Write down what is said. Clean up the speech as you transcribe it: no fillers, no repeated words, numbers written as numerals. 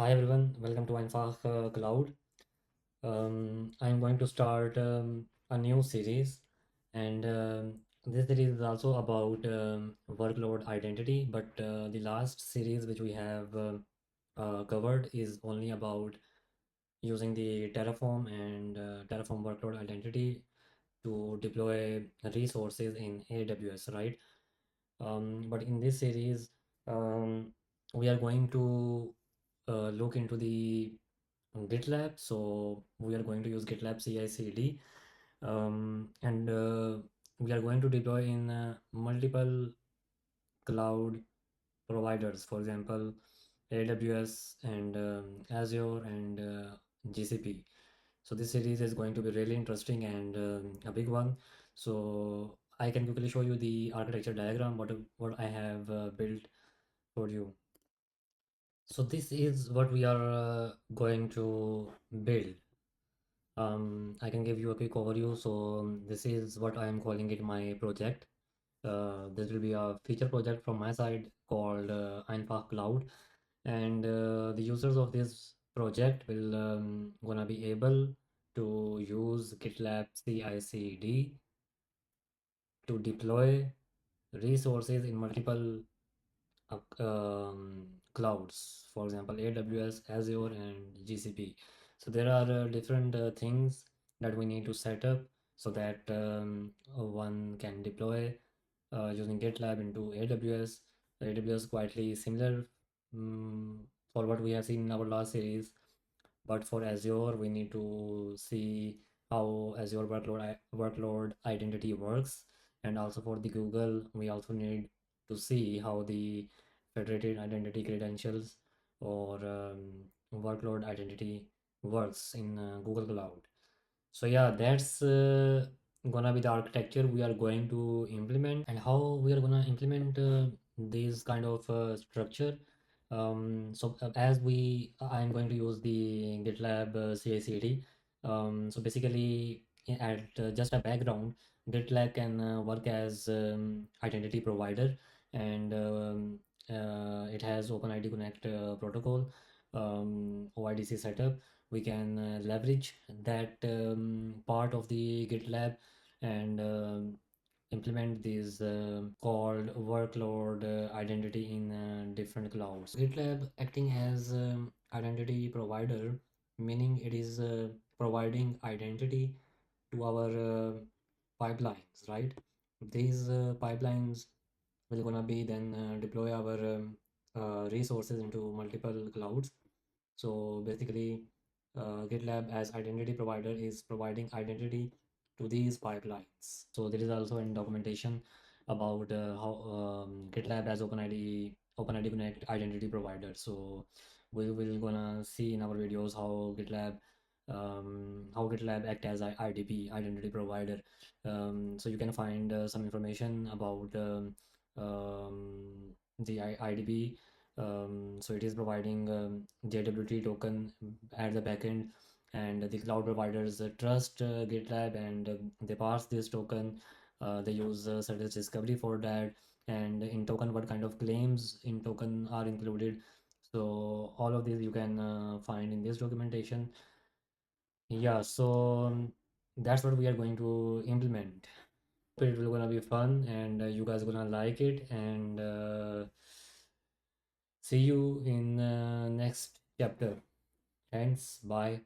Hi everyone, welcome to Einfach Cloud. I'm going to start a new series, and this series is also about workload identity. But the last series which we have covered is only about using the Terraform and Terraform workload identity to deploy resources in AWS, right? But in this series, um, we are going to look into the Gitlab. So we are going to use Gitlab CICD, and we are going to deploy in multiple cloud providers, for example, AWS and Azure and GCP. So this series is going to be really interesting and a big one. So I can quickly show you the architecture diagram, what I have built for you. So this is what we are going to build. I can give you a quick overview. So this is what I am calling it my project. This will be a feature project from my side called Einfach Cloud, and the users of this project will gonna be able to use GitLab CICD to deploy resources in multiple clouds, for example, AWS, Azure, and GCP. So there are different things that we need to set up so that one can deploy using GitLab into AWS. The AWS quietly similar for what we have seen in our last series, but for Azure, we need to see how Azure workload identity works, and also for the Google, we also need to see how the federated identity credentials or workload identity works in Google Cloud. So yeah, that's gonna be the architecture we are going to implement, and how we are gonna implement this kind of structure. As I'm going to use the GitLab CI/CD. So basically, at just a background, GitLab can work as identity provider, and it has OpenID Connect protocol, OIDC setup. We can leverage that part of the GitLab and implement these called workload identity in different clouds. GitLab acting as identity provider, meaning it is providing identity to our pipelines, right? These pipelines will gonna be then deploy our resources into multiple clouds. So basically, GitLab as identity provider is providing identity to these pipelines. So there is also in documentation about how GitLab as OpenID Connect identity provider. So we will gonna see in our videos how GitLab act as IDP identity provider. So you can find some information about the IDP. So it is providing JWT token at the backend, and the cloud providers trust GitLab, and they pass this token. They use service discovery for that, and in token, what kind of claims in token are included. So all of these you can find in this documentation. Yeah, so that's what we are going to implement. It will gonna be fun, and you guys gonna like it, and see you in next chapter. Thanks, bye.